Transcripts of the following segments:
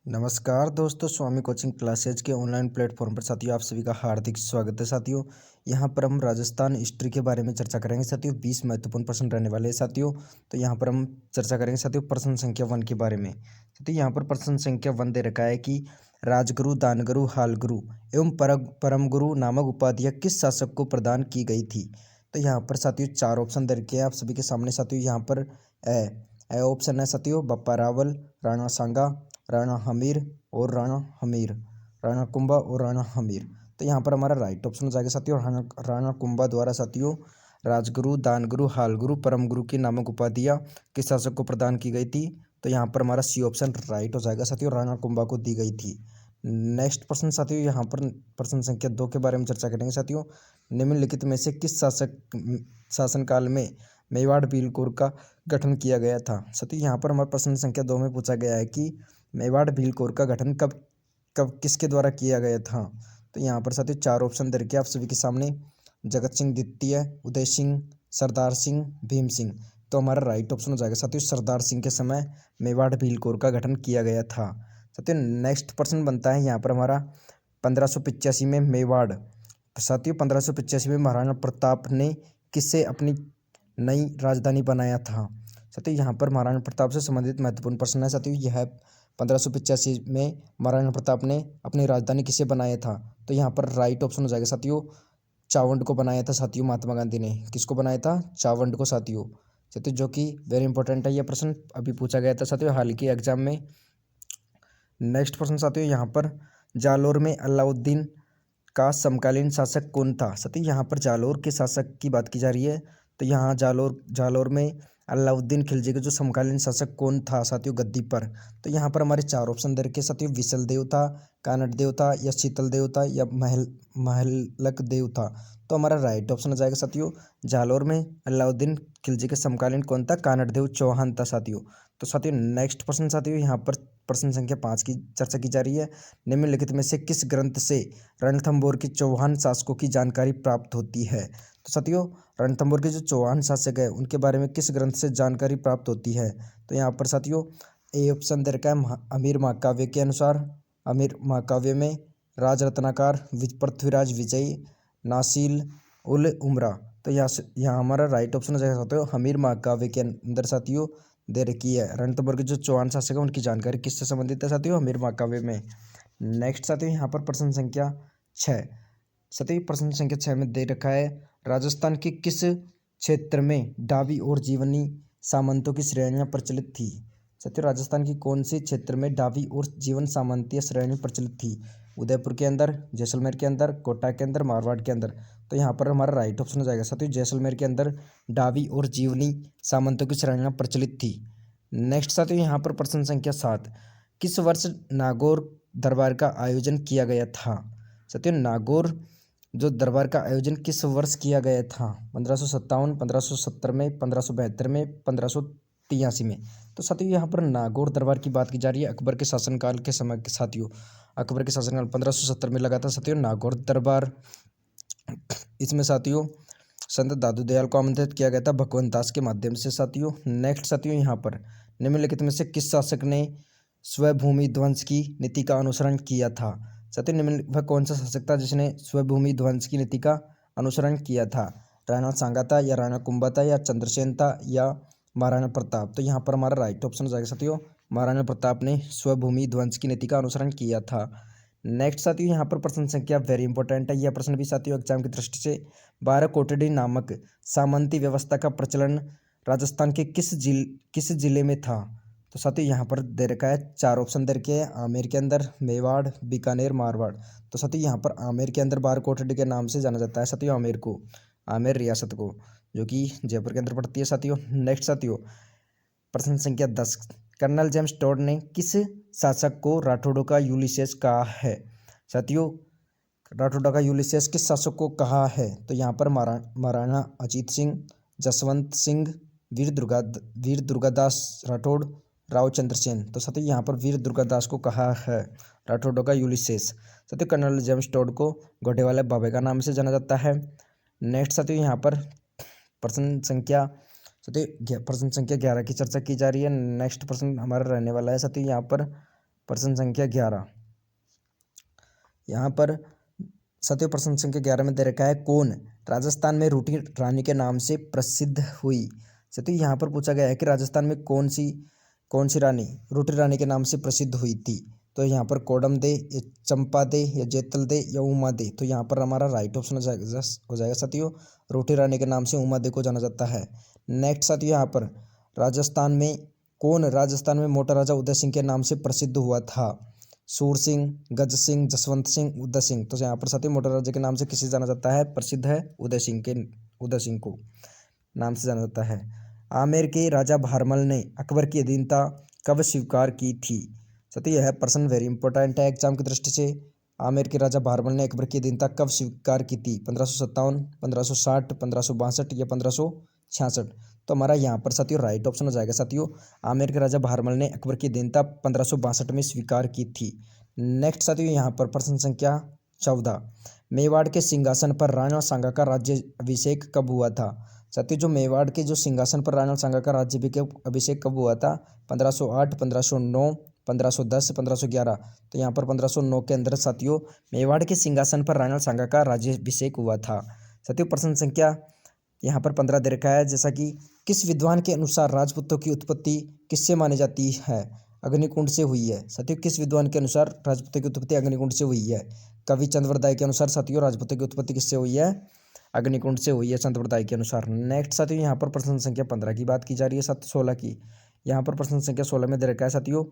नमस्कार दोस्तों, स्वामी coaching classes के ऑनलाइन प्लेटफॉर्म पर साथियों आप सभी का हार्दिक स्वागत है। साथियों यहाँ पर हम राजस्थान हिस्ट्री के बारे में चर्चा करेंगे। साथियों 20 महत्वपूर्ण प्रश्न रहने वाले हैं। साथियों तो यहाँ पर हम चर्चा करेंगे साथियों प्रश्न संख्या 1 के बारे में। साथियों यहाँ पर प्रश्न संख्या 1 दे रखा है कि राजगुरु, दानगुरु, हालगुरु एवं परम गुरु नामक उपाधियाँ किस शासक को प्रदान की गई थी। तो यहाँ पर साथियों 4 ऑप्शन दे रखे हैं आप सभी के सामने। साथियों यहाँ पर ए ऑप्शन है साथियों बप्पा रावल, राणा सांगा, राणा हमीर और राणा हमीर, राणा कुंभा और राणा हमीर। तो यहाँ पर हमारा राइट ऑप्शन हो जाएगा साथियों राणा कुंभा द्वारा साथियों राजगुरु, दानगुरु, हालगुरु, परम गुरु की नामक उपाधियाँ किस शासक को प्रदान की गई थी। तो यहाँ पर हमारा सी ऑप्शन राइट हो जाएगा साथियों, राणा कुंभा को दी गई थी। नेक्स्ट प्रश्न साथियों यहाँ पर प्रश्न संख्या 2 के बारे में चर्चा करेंगे। साथियों निम्नलिखित में से किस शासनकाल में मेवाड़ भीलकोर का गठन किया गया था। साथियों यहाँ पर हमारा प्रश्न संख्या 2 में पूछा गया है कि मेवाड़ भीलकोर का गठन कब कब किसके द्वारा किया गया था। तो यहाँ पर साथियों 4 ऑप्शन दे रखे आप सभी के सामने, जगत सिंह द्वितीय, उदय सिंह, सरदार सिंह, भीम सिंह। तो हमारा राइट ऑप्शन हो जाएगा साथियों सरदार सिंह के समय मेवाड़ भीलकोर का गठन किया गया था। साथियों नेक्स्ट प्रश्न बनता है यहाँ पर हमारा 1585 में मेवाड़। साथियों 1585 में महाराणा प्रताप ने किससे अपनी नई राजधानी बनाया था। साथियों यहाँ पर महाराणा प्रताप से संबंधित महत्वपूर्ण प्रश्न है। साथियों यह 1585 में महाराणा प्रताप ने अपनी राजधानी किसे बनाया था। तो यहाँ पर राइट ऑप्शन हो जाएगा साथियों चावंड को बनाया था। साथियों महात्मा गांधी ने किसको बनाया था, चावंड को। साथियों जो कि वेरी इंपॉर्टेंट है, यह प्रश्न अभी पूछा गया था साथियों हाल के एग्जाम में। नेक्स्ट प्रश्न साथियों यहाँ पर जालोर में अलाउद्दीन का समकालीन शासक कौन था। साथियों यहाँ पर जालोर के शासक की बात की जा रही है। तो यहाँ जालोर में अलाउद्दीन खिलजी के जो समकालीन शासक कौन था साथियों गद्दी पर। तो यहाँ पर हमारे 4 ऑप्शन दे रखे साथियों, विसल देव था, कानड़ देव था, या शीतल देव था, या महलक देव था। तो हमारा राइट ऑप्शन हो जाएगा साथियों जालोर में अलाउद्दीन खिलजी के समकालीन कौन था, कानड़ देव चौहान था। साथियों तो साथियों नेक्स्ट प्रश्न साथियों यहाँ पर प्रश्न संख्या 5 की चर्चा की जा रही है। निम्नलिखित में से किस ग्रंथ से रणथंभौर के चौहान शासकों की जानकारी प्राप्त होती है। तो साथियों रणथंभौर के जो चौहान शासक है उनके बारे में किस ग्रंथ से जानकारी प्राप्त होती है। तो यहाँ पर साथियों ए ऑप्शन दे रखा है अमीर महाकाव्य के अनुसार। अमीर महाकाव्य में राज रत्नाकर, पृथ्वीराज विजयी, नासिल उल उमरा। तो यहाँ हमारा राइट ऑप्शन हो जाएगा साथियों अमीर महाकाव्य के अंदर साथियों दे रखी है रणथंभौर के जो चौहान शासक है उनकी जानकारी किससे संबंधित है साथियों, अमीर महाकाव्य में। नेक्स्ट साथियों यहाँ पर प्रश्न संख्या 6। साथियों प्रश्न संख्या 6 में दे रखा है राजस्थान के किस क्षेत्र में डाबी और जीवनी सामंतों की श्रेणियां प्रचलित थी। साथियों राजस्थान की कौन से क्षेत्र में डाबी और जीवन सामंतीय श्रेणी प्रचलित थी। उदयपुर के अंदर, जैसलमेर के अंदर, कोटा के अंदर, मारवाड़ के अंदर। तो यहाँ पर हमारा राइट ऑप्शन हो जाएगा साथियों जैसलमेर के अंदर डाबी और जीवनी सामंतों की श्रेणियां प्रचलित थी। नेक्स्ट साथियों यहाँ पर प्रश्न संख्या 7, किस वर्ष नागौर दरबार का आयोजन किया गया था। साथियों नागौर जो दरबार का आयोजन किस वर्ष किया गया था, 1557, 1570 में, 1572 में, 1583 में। तो साथियों यहाँ पर नागौर दरबार की बात की जा रही है अकबर के शासनकाल के समय के। साथियों अकबर के शासनकाल 1570 में लगा था साथियों नागौर दरबार। इसमें साथियों संत दादू दयाल को आमंत्रित किया गया था भगवंत दास के माध्यम से। साथियों नेक्स्ट साथियों यहाँ पर निम्नलिखित में से किस शासक ने स्वभूमि ध्वंस की नीति का अनुसरण किया था। साथियों निम्न वह कौन सा शासक था जिसने स्वभूमि ध्वंस की नीति का अनुसरण किया था, राणा सांगा था, या राणा कुंभा था, या चंद्रसेन था, या महाराणा प्रताप। तो यहाँ पर हमारा राइट ऑप्शन हो जाएगा साथियों महाराणा प्रताप ने स्वभूमि ध्वंस की नीति का अनुसरण किया था। नेक्स्ट साथियों यहाँ पर प्रश्न संख्या वेरी इंपॉर्टेंट है। यह प्रश्न भी साथियों एग्जाम की दृष्टि से 12 कोटड़ी नामक सामंती व्यवस्था का प्रचलन राजस्थान के किस जिले में था। तो साथियों यहाँ पर दे रखा है 4 ऑप्शन दे रखे हैं, आमेर के अंदर, मेवाड़, बीकानेर, मारवाड़। तो साथियों यहाँ पर आमेर के अंदर 12 कोटड़ी के नाम से जाना जाता है साथियों आमेर को, आमेर रियासत को, जो कि जयपुर के अंदर पड़ती है साथियों। नेक्स्ट साथियों प्रश्न संख्या 10, कर्नल जेम्स टोड ने किस शासक को राठौड़ों का यूलिसेस कहा है। साथियों राठौड़ों का यूलिसेस किस शासक को कहा है। तो यहाँ पर महाराणा अजीत सिंह, जसवंत सिंह, वीर दुर्गादास राठौड़, राव चंद्रसेन। तो साथियों यहाँ पर वीर दुर्गादास को कहा है राठौड़ों का यूलिसेस। साथियों कर्नल जेम्स टोड को घोड़े वाले बाबे का नाम से जाना जाता है। नेक्स्ट साथियों यहाँ पर प्रश्न संख्या 11 की चर्चा की जा रही है। नेक्स्ट प्रश्न हमारा रहने वाला है साथियों यहाँ पर प्रश्न संख्या 11। यहाँ पर साथियों प्रश्न संख्या 11 में दे रखा है कौन राजस्थान में रोटी रानी के नाम से प्रसिद्ध हुई। साथियों यहाँ पर पूछा गया है कि राजस्थान में कौन सी रानी रोटी रानी के नाम से प्रसिद्ध हुई थी। तो यहाँ पर कोडम दे या चंपा दे या जेतल दे या उमा दे। तो यहाँ पर हमारा राइट ऑप्शन हो जाएगा साथियों रोटी रानी के नाम से उमा दे को जाना जाता है। नेक्स्ट साथियों यहाँ पर राजस्थान में मोटा राजा उदय सिंह के नाम से प्रसिद्ध हुआ था। सूर सिंह, गज सिंह, जसवंत सिंह, उदय सिंह। तो यहाँ पर साथियों मोटा राजा के नाम से किसे जाना जाता है, प्रसिद्ध है उदय सिंह को नाम से जाना जाता है। आमेर के राजा भारमल ने अकबर की अधीनता कब स्वीकार की थी। साथियों यह प्रश्न वेरी इंपॉर्टेंट है एग्जाम की दृष्टि से। आमेर के राजा भारमल ने अकबर की अधीनता कब स्वीकार की थी, 1557, 1560, 1562 या 1566। तो हमारा यहाँ पर साथियों राइट ऑप्शन हो जाएगा साथियों आमेर के राजा भारमल ने अकबर की अधीनता 1562 में स्वीकार की थी। नेक्स्ट साथियों यहाँ पर प्रश्न संख्या 14। मेवाड़ के सिंहासन पर राणा सांगा का राज्य अभिषेक कब हुआ था। साथियों जो मेवाड़ के जो सिंहासन पर राणा सांगा का राज्य अभिषेक कब हुआ था, 1508, 1509, 1510, 1511। तो यहाँ पर 1509 के अंदर साथियों मेवाड़ के सिंहासन पर राणा सांगा का राज्याभिषेक हुआ था। साथियों प्रश्न संख्या यहाँ पर 15 दे रखा है, जैसा कि किस विद्वान के अनुसार राजपूतों की उत्पत्ति किससे मानी जाती है, अग्निकुंड से हुई है। साथियों किस विद्वान के अनुसार राजपूतों की उत्पत्ति अग्निकुंड से हुई है। कवि चंद्रवरदाय के अनुसार साथियों राजपूतों की उत्पत्ति किससे हुई है, अग्निकुंड से हुई है चंद्रवरदाय के अनुसार। नेक्स्ट साथियों यहाँ पर प्रश्न संख्या 15 की बात की जा रही है, 16 की। यहाँ पर प्रश्न संख्या 16 में दे रखा है साथियों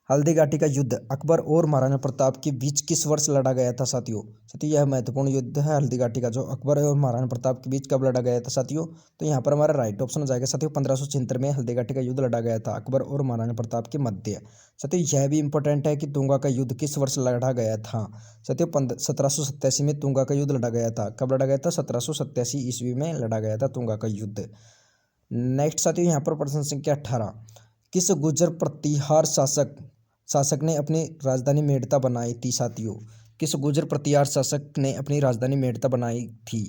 हल्दीघाटी का युद्ध अकबर और महाराणा प्रताप के बीच किस वर्ष लड़ा गया था। साथियों यह महत्वपूर्ण युद्ध है हल्दीघाटी का, जो अकबर और महाराणा प्रताप के बीच कब लड़ा गया था साथियों। तो यहाँ पर हमारा राइट ऑप्शन हो जाएगा साथियों 1576 में हल्दीघाटी का युद्ध लड़ा गया था अकबर और महाराणा प्रताप के मध्य। साथियों यह भी इंपॉर्टेंट है कि तुंगा का युद्ध किस वर्ष लड़ा गया था। साथियों 1787 में तुंगा का युद्ध लड़ा गया था। कब लड़ा गया था, 1787 ईस्वी में लड़ा गया था तुंगा का युद्ध। नेक्स्ट साथियों यहाँ पर प्रश्न संख्या 18। किस गुर्जर प्रतिहार शासक ने अपनी राजधानी मेड़ता बनाई थी। साथियों किस गुर्जर प्रतिहार शासक ने अपनी राजधानी मेड़ता बनाई थी।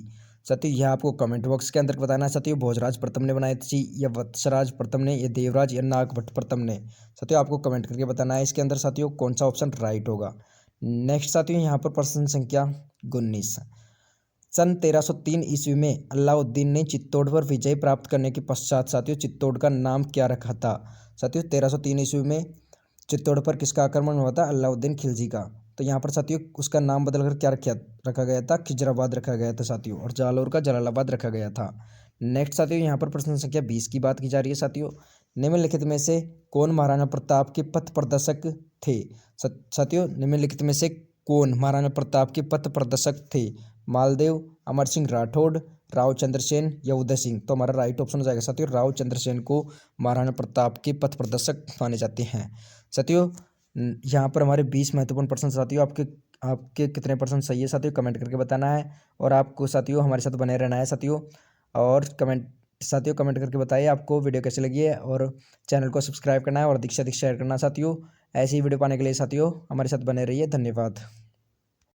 साथियों यह आपको कमेंट बॉक्स के अंदर बताना है। साथियों भोजराज प्रथम ने बनाई थी या वत्सराज प्रथम ने या देवराज या नागभट्ट प्रथम ने। साथियों आपको कमेंट करके बताना है इसके अंदर साथियों कौन सा ऑप्शन राइट होगा। नेक्स्ट साथियों यहाँ पर प्रश्न संख्या 19। सन 1303 ईस्वी में अलाउद्दीन ने चित्तौड़ पर विजय प्राप्त करने के पश्चात साथियों चित्तौड़ का नाम क्या रखा था। साथियों 1303 ईस्वी में चित्तौड़ पर किसका आक्रमण हुआ था, अलाउद्दीन खिलजी का। तो यहाँ पर साथियों उसका नाम बदलकर क्या रखा गया था, खिजराबाद रखा गया था साथियों, और जालौर का जलालाबाद रखा गया था। नेक्स्ट साथियों यहाँ पर प्रश्न संख्या 20 की बात की जा रही है। साथियों निम्नलिखित में से कौन महाराणा प्रताप के पथ प्रदर्शक थे। साथियों निम्नलिखित में से कौन महाराणा प्रताप के पथ प्रदर्शक थे, मालदेव, अमर सिंह राठौड़, राव चंद्रसेन या उदय सिंह। तो हमारा राइट ऑप्शन हो जाएगा साथियों राव चंद्रसेन को महाराणा प्रताप के पथ प्रदर्शक माने जाते हैं। साथियों यहाँ पर हमारे 20 महत्वपूर्ण प्रश्न साथियों आपके कितने परसेंट सही है साथियों कमेंट करके बताना है, और आपको साथियों हमारे साथ बने रहना है साथियों। और कमेंट करके बताइए आपको वीडियो कैसी लगी है, और चैनल को सब्सक्राइब करना है और अधिक से अधिक शेयर करना साथियों। ऐसी वीडियो पाने के लिए साथियों हमारे साथ बने रहिए। धन्यवाद।